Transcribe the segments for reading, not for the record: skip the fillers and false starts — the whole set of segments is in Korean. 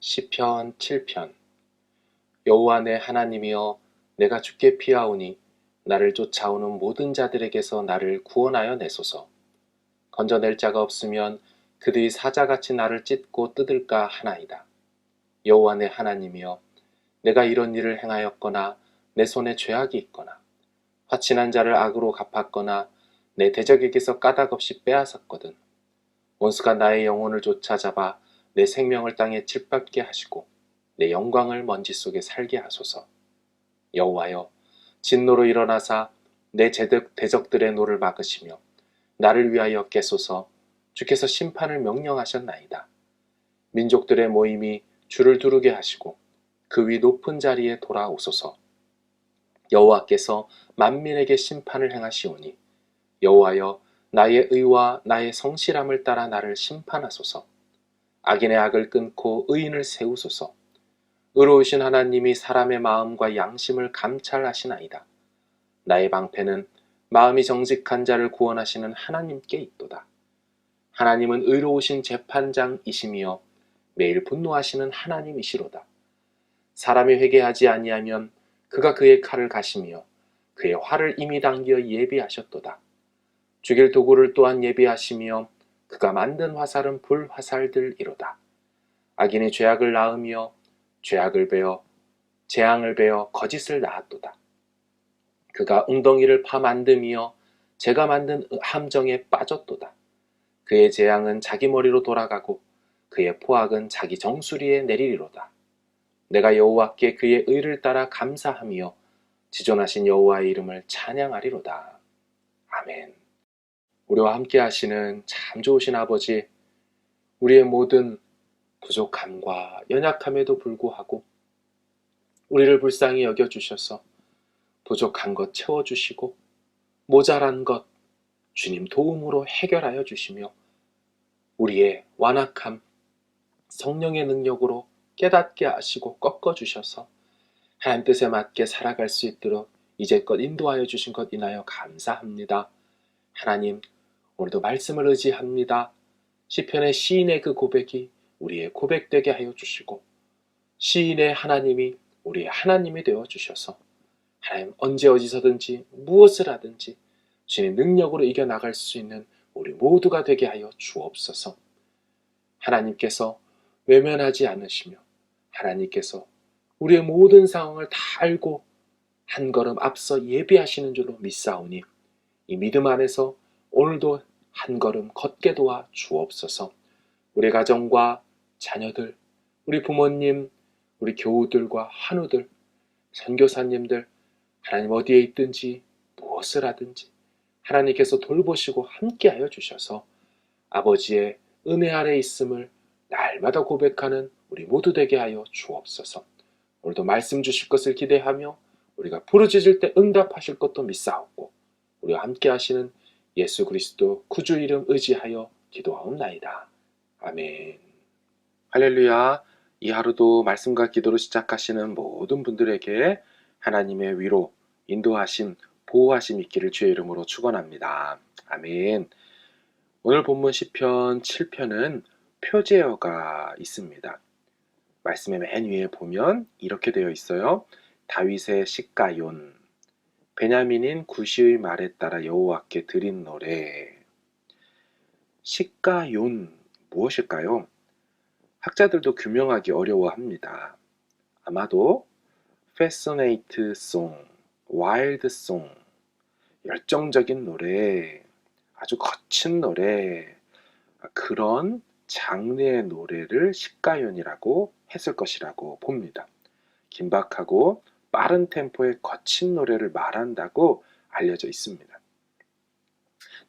시편 7편. 여호와 내 하나님이여, 내가 주께 피하오니 나를 쫓아오는 모든 자들에게서 나를 구원하여 내소서. 건져낼 자가 없으면 그들이 사자같이 나를 찢고 뜯을까 하나이다. 여호와 내 하나님이여, 내가 이런 일을 행하였거나 내 손에 죄악이 있거나 화친한 자를 악으로 갚았거나 내 대적에게서 까닭없이 빼앗았거든. 원수가 나의 영혼을 쫓아잡아 내 생명을 땅에 짓밟게 하시고 내 영광을 먼지 속에 살게 하소서. 여호와여, 진노로 일어나사 내 대적들의 노를 막으시며 나를 위하여 깨소서. 주께서 심판을 명령하셨나이다. 민족들의 모임이 주를 두르게 하시고 그 위 높은 자리에 돌아오소서. 여호와께서 만민에게 심판을 행하시오니 여호와여, 나의 의와 나의 성실함을 따라 나를 심판하소서. 악인의 악을 끊고 의인을 세우소서. 의로우신 하나님이 사람의 마음과 양심을 감찰하시나이다. 나의 방패는 마음이 정직한 자를 구원하시는 하나님께 있도다. 하나님은 의로우신 재판장이시며 매일 분노하시는 하나님이시로다. 사람이 회개하지 아니하면 그가 그의 칼을 가시며 그의 활을 이미 당겨 예비하셨도다. 죽일 도구를 또한 예비하시며 그가 만든 화살은 불화살들이로다. 악인이 죄악을 낳으며 죄악을 베어 재앙을 베어 거짓을 낳았도다. 그가 웅덩이를 파 만듦이여 제가 만든 함정에 빠졌도다. 그의 재앙은 자기 머리로 돌아가고 그의 포악은 자기 정수리에 내리리로다. 내가 여호와께 그의 의를 따라 감사하며 지존하신 여호와의 이름을 찬양하리로다. 아멘. 우리와 함께 하시는 참 좋으신 아버지, 우리의 모든 부족함과 연약함에도 불구하고 우리를 불쌍히 여겨주셔서 부족한 것 채워주시고 모자란 것 주님 도움으로 해결하여 주시며 우리의 완악함 성령의 능력으로 깨닫게 하시고 꺾어주셔서 하나님 뜻에 맞게 살아갈 수 있도록 이제껏 인도하여 주신 것 인하여 감사합니다. 하나님, 오늘도 말씀을 의지합니다. 시편의 시인의 그 고백이 우리의 고백되게 하여 주시고 시인의 하나님이 우리의 하나님이 되어 주셔서 하나님 언제 어디서든지 무엇을 하든지 주님 능력으로 이겨나갈 수 있는 우리 모두가 되게 하여 주옵소서. 하나님께서 외면하지 않으시며 하나님께서 우리의 모든 상황을 다 알고 한 걸음 앞서 예비하시는 줄로 믿사오니 이 믿음 안에서 오늘도 한 걸음 걷게 도와 주옵소서. 우리 가정과 자녀들, 우리 부모님, 우리 교우들과 한우들, 선교사님들, 하나님 어디에 있든지 무엇을 하든지 하나님께서 돌보시고 함께하여 주셔서 아버지의 은혜 아래 있음을 날마다 고백하는 우리 모두 되게 하여 주옵소서. 오늘도 말씀 주실 것을 기대하며 우리가 부르짖을 때 응답하실 것도 믿사옵고 우리와 함께 하시는 예수 그리스도 구주 이름 의지하여 기도하옵나이다. 아멘. 할렐루야. 이 하루도 말씀과 기도로 시작하시는 모든 분들에게 하나님의 위로, 인도하심, 보호하심 있기를 주의 이름으로 축원합니다. 아멘. 오늘 본문 시편 7편은 표제어가 있습니다. 말씀의 맨 위에 보면 이렇게 되어 있어요. 다윗의 시가yon, 베냐민인 구시의 말에 따라 여호와께 드린 노래. 시가yon 무엇일까요? 학자들도 규명하기 어려워합니다. 아마도 fascinate song, wild song, 열정적인 노래, 아주 거친 노래, 그런 장르의 노래를 시가연이라고 했을 것이라고 봅니다. 긴박하고 빠른 템포의 거친 노래를 말한다고 알려져 있습니다.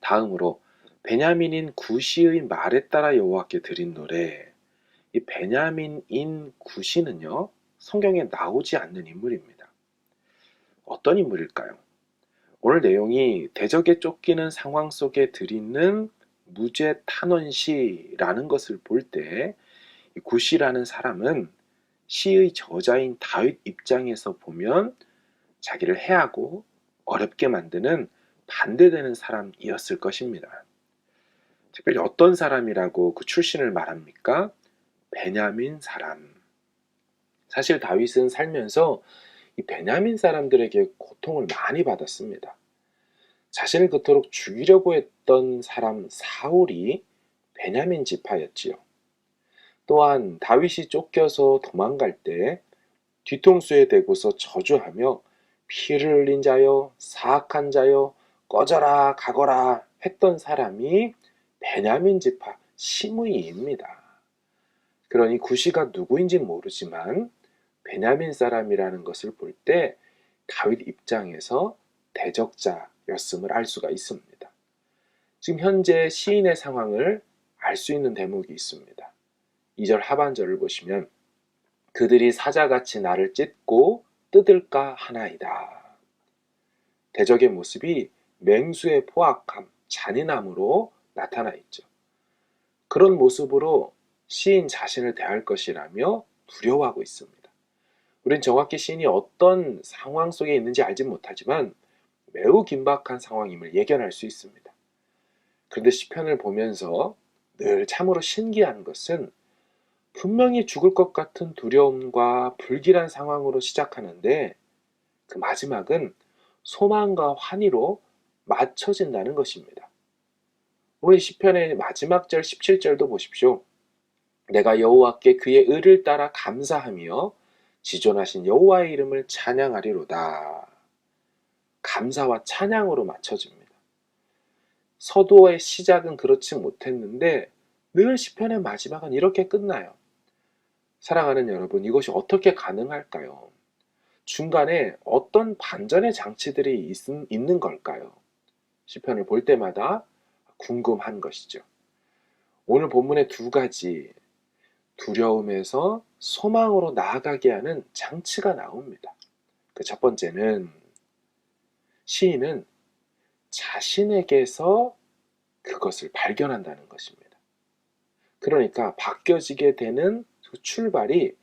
다음으로 베냐민인 구시의 말에 따라 여호와께 드린 노래. 이 베냐민인 구시는요, 성경에 나오지 않는 인물입니다. 어떤 인물일까요? 오늘 내용이 대적에 쫓기는 상황 속에 드리는 무죄 탄원시라는 것을 볼 때 구시라는 사람은 시의 저자인 다윗 입장에서 보면 자기를 해하고 어렵게 만드는 반대되는 사람이었을 것입니다. 특별히 어떤 사람이라고 그 출신을 말합니까? 베냐민 사람. 사실 다윗은 살면서 이 베냐민 사람들에게 고통을 많이 받았습니다. 자신을 그토록 죽이려고 했던 사람 사울이 베냐민 지파였지요. 또한 다윗이 쫓겨서 도망갈 때 뒤통수에 대고서 저주하며 피를 흘린 자여 사악한 자여 꺼져라 가거라 했던 사람이 베냐민 지파 시므이입니다. 그러니 구시가 누구인지 모르지만 베냐민 사람이라는 것을 볼 때 다윗 입장에서 대적자였음을 알 수가 있습니다. 지금 현재 시인의 상황을 알 수 있는 대목이 있습니다. 2절 하반절을 보시면 그들이 사자같이 나를 찢고 뜯을까 하나이다. 대적의 모습이 맹수의 포악함, 잔인함으로 나타나 있죠. 그런 모습으로 시인 자신을 대할 것이라며 두려워하고 있습니다. 우린 정확히 시인이 어떤 상황 속에 있는지 알지 못하지만 매우 긴박한 상황임을 예견할 수 있습니다. 그런데 시편을 보면서 늘 참으로 신기한 것은 분명히 죽을 것 같은 두려움과 불길한 상황으로 시작하는데 그 마지막은 소망과 환희로 맞춰진다는 것입니다. 오늘 시편의 마지막 절 17절도 보십시오. 내가 여호와께 그의 의를 따라 감사하며 지존하신 여호와의 이름을 찬양하리로다. 감사와 찬양으로 맞춰집니다. 서도의 시작은 그렇지 못했는데 늘 시편의 마지막은 이렇게 끝나요. 사랑하는 여러분, 이것이 어떻게 가능할까요? 중간에 어떤 반전의 장치들이 있는 걸까요? 시편을 볼 때마다 궁금한 것이죠. 오늘 본문의 두 가지 두려움에서 소망으로 나아가게 하는 장치가 나옵니다. 그 첫 번째는 시인은 자신에게서 그것을 발견한다는 것입니다. 그러니까 바뀌어지게 되는 그 출발이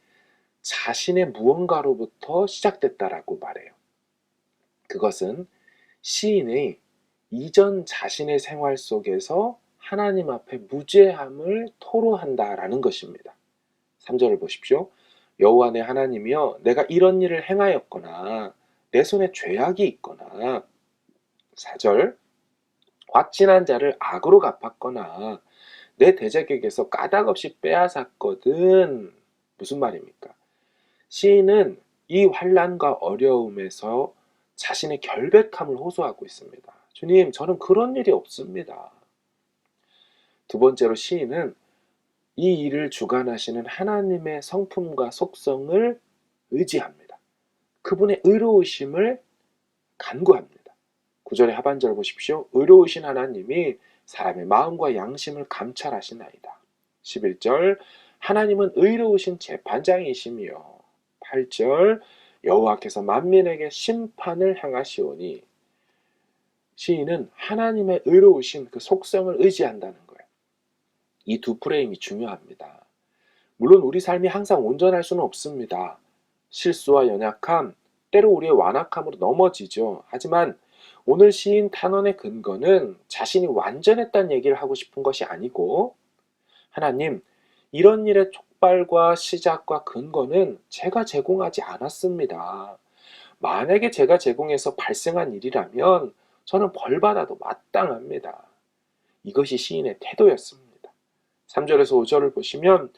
자신의 무언가로부터 시작됐다라고 말해요. 그것은 시인의 이전 자신의 생활 속에서 하나님 앞에 무죄함을 토로한다라는 것입니다. 3절을 보십시오. 여호와 내 하나님이여 내가 이런 일을 행하였거나 내 손에 죄악이 있거나 4절 확진한 자를 악으로 갚았거나 내 대적에게서 까닭없이 빼앗았거든. 무슨 말입니까? 시인은 이 환난과 어려움에서 자신의 결백함을 호소하고 있습니다. 주님, 저는 그런 일이 없습니다. 두 번째로 시인은 이 일을 주관하시는 하나님의 성품과 속성을 의지합니다. 그분의 의로우심을 간구합니다. 9절의 하반절 보십시오. 의로우신 하나님이 사람의 마음과 양심을 감찰하시나이다. 11절 하나님은 의로우신 재판장이시며 8절 여호와께서 만민에게 심판을 행하시오니 시인은 하나님의 의로우신 그 속성을 의지한다는 거예요. 이 두 프레임이 중요합니다. 물론 우리 삶이 항상 온전할 수는 없습니다. 실수와 연약함, 때로 우리의 완악함으로 넘어지죠. 하지만 오늘 시인 탄원의 근거는 자신이 완전했다는 얘기를 하고 싶은 것이 아니고 하나님, 이런 일의 촉발과 시작과 근거는 제가 제공하지 않았습니다. 만약에 제가 제공해서 발생한 일이라면 저는 벌받아도 마땅합니다. 이것이 시인의 태도였습니다. 3절에서 5절을 보시면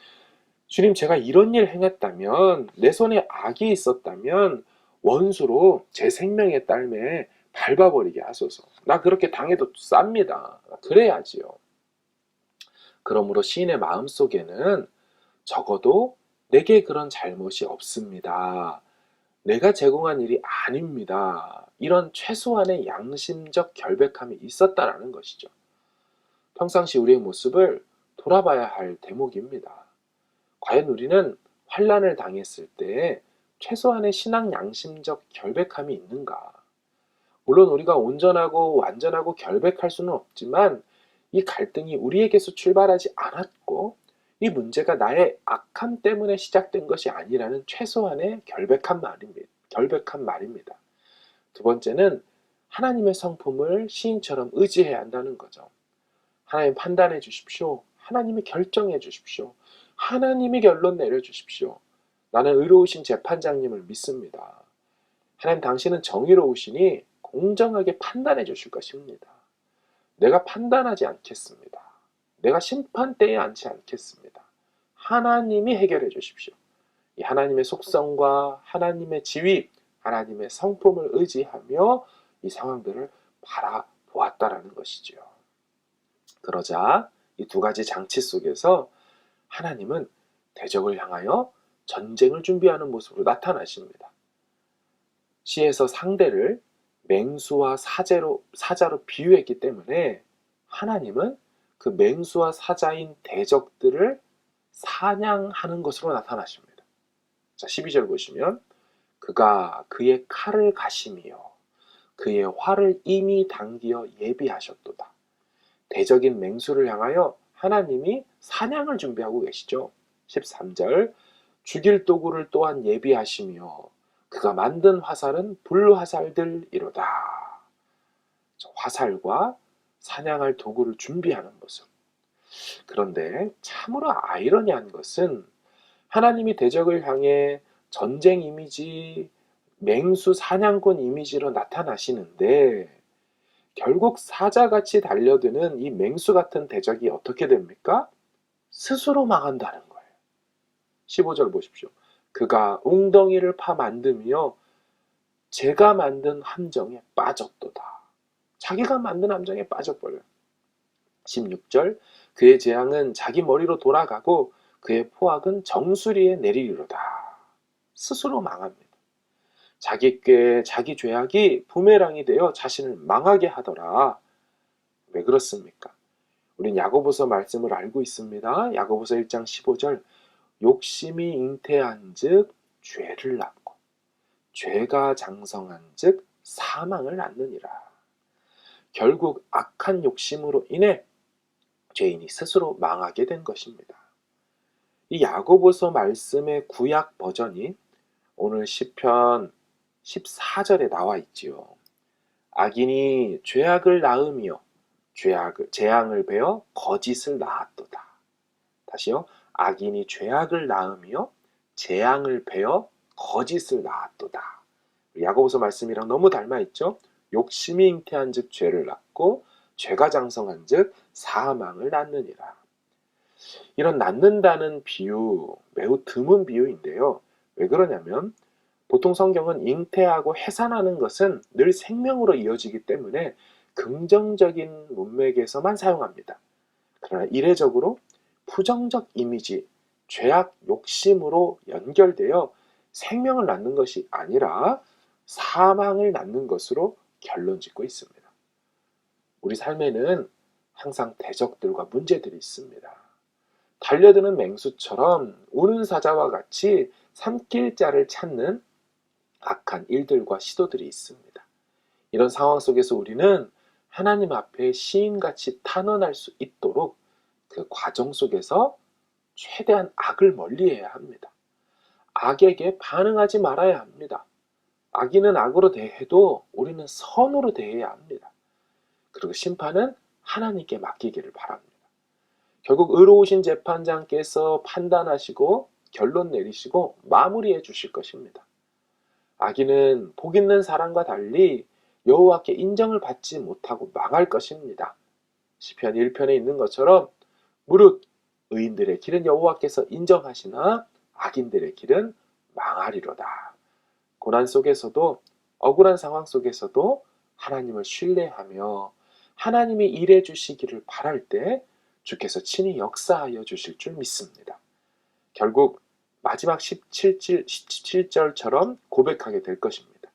주님 제가 이런 일 행했다면 내 손에 악이 있었다면 원수로 제 생명의 딸매 밟아버리게 하소서. 나 그렇게 당해도 쌉니다. 그래야지요. 그러므로 시인의 마음속에는 적어도 내게 그런 잘못이 없습니다. 내가 제공한 일이 아닙니다. 이런 최소한의 양심적 결백함이 있었다라는 것이죠. 평상시 우리의 모습을 돌아봐야 할 대목입니다. 과연 우리는 환난을 당했을 때 최소한의 신앙 양심적 결백함이 있는가? 물론 우리가 온전하고 완전하고 결백할 수는 없지만 이 갈등이 우리에게서 출발하지 않았고 이 문제가 나의 악함 때문에 시작된 것이 아니라는 최소한의 결백한 말입니다. 두 번째는 하나님의 성품을 시인처럼 의지해야 한다는 거죠. 하나님 판단해 주십시오. 하나님이 결정해 주십시오. 하나님이 결론 내려 주십시오. 나는 의로우신 재판장님을 믿습니다. 하나님 당신은 정의로우시니 공정하게 판단해 주실 것입니다. 내가 판단하지 않겠습니다. 내가 심판대에 앉지 않겠습니다. 하나님이 해결해 주십시오. 이 하나님의 속성과 하나님의 지위, 하나님의 성품을 의지하며 이 상황들을 바라보았다라는 것이지요. 그러자 이 두 가지 장치 속에서 하나님은 대적을 향하여 전쟁을 준비하는 모습으로 나타나십니다. 시에서 상대를 맹수와 사자로 비유했기 때문에 하나님은 그 맹수와 사자인 대적들을 사냥하는 것으로 나타나십니다. 자, 12절 보시면 그가 그의 칼을 가시며 그의 활을 이미 당기어 예비하셨도다. 대적인 맹수를 향하여 하나님이 사냥을 준비하고 계시죠. 13절 죽일 도구를 또한 예비하시며 그가 만든 화살은 불화살들이로다. 화살과 사냥할 도구를 준비하는 모습. 그런데 참으로 아이러니한 것은 하나님이 대적을 향해 전쟁 이미지, 맹수 사냥꾼 이미지로 나타나시는데 결국 사자같이 달려드는 이 맹수 같은 대적이 어떻게 됩니까? 스스로 망한다는 거예요. 15절 보십시오. 그가 웅덩이를 파 만들며 제가 만든 함정에 빠졌도다. 자기가 만든 함정에 빠져버려요. 16절 그의 재앙은 자기 머리로 돌아가고 그의 포악은 정수리에 내리리로다. 스스로 망합니다. 자기 꾀, 자기 죄악이 부메랑이 되어 자신을 망하게 하더라. 왜 그렇습니까? 우린 야고보서 말씀을 알고 있습니다. 야고보서 1장 15절 욕심이 잉태한 즉 죄를 낳고 죄가 장성한 즉 사망을 낳느니라. 결국 악한 욕심으로 인해 죄인이 스스로 망하게 된 것입니다. 이 야고보서 말씀의 구약 버전이 오늘 시편 14절에 나와 있지요. 악인이 죄악을 낳으며 재앙을 베어 거짓을 낳았도다. 다시요. 악인이 죄악을 낳으며 재앙을 베어 거짓을 낳았도다. 야고보서 말씀이랑 너무 닮아 있죠. 욕심이 잉태한 즉 죄를 낳고 죄가 장성한 즉 사망을 낳느니라. 이런 낳는다는 비유 매우 드문 비유인데요. 왜 그러냐면 보통 성경은 잉태하고 해산하는 것은 늘 생명으로 이어지기 때문에 긍정적인 문맥에서만 사용합니다. 그러나 이례적으로 부정적 이미지, 죄악 욕심으로 연결되어 생명을 낳는 것이 아니라 사망을 낳는 것으로 결론 짓고 있습니다. 우리 삶에는 항상 대적들과 문제들이 있습니다. 달려드는 맹수처럼 우는 사자와 같이 삼킬 자를 찾는 악한 일들과 시도들이 있습니다. 이런 상황 속에서 우리는 하나님 앞에 시인같이 탄원할 수 있도록 그 과정 속에서 최대한 악을 멀리해야 합니다. 악에게 반응하지 말아야 합니다. 악인은 악으로 대해도 우리는 선으로 대해야 합니다. 그리고 심판은 하나님께 맡기기를 바랍니다. 결국 의로우신 재판장께서 판단하시고 결론 내리시고 마무리해 주실 것입니다. 악인은 복 있는 사람과 달리 여호와께 인정을 받지 못하고 망할 것입니다. 시편 1편에 있는 것처럼 무릇 의인들의 길은 여호와께서 인정하시나 악인들의 길은 망하리로다. 고난 속에서도 억울한 상황 속에서도 하나님을 신뢰하며 하나님이 일해 주시기를 바랄 때 주께서 친히 역사하여 주실 줄 믿습니다. 결국 마지막 17절처럼 고백하게 될 것입니다.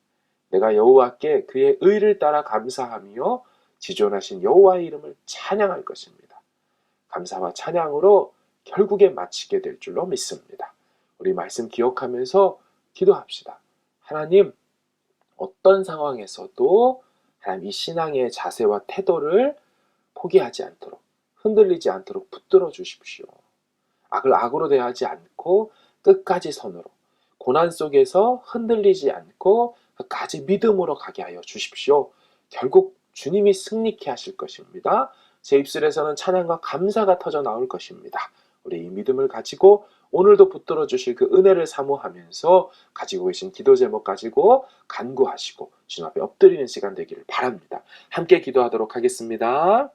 내가 여호와께 그의 의를 따라 감사하며 지존하신 여호와의 이름을 찬양할 것입니다. 감사와 찬양으로 결국에 마치게 될 줄로 믿습니다. 우리 말씀 기억하면서 기도합시다. 하나님, 어떤 상황에서도 하나님 이 신앙의 자세와 태도를 포기하지 않도록 흔들리지 않도록 붙들어 주십시오. 악을 악으로 대하지 않고 끝까지 선으로 고난 속에서 흔들리지 않고 끝까지 믿음으로 가게 하여 주십시오. 결국 주님이 승리케 하실 것입니다. 제 입술에서는 찬양과 감사가 터져 나올 것입니다. 우리 이 믿음을 가지고 오늘도 붙들어 주실 그 은혜를 사모하면서 가지고 계신 기도 제목 가지고 간구하시고 주님 앞에 엎드리는 시간 되기를 바랍니다. 함께 기도하도록 하겠습니다.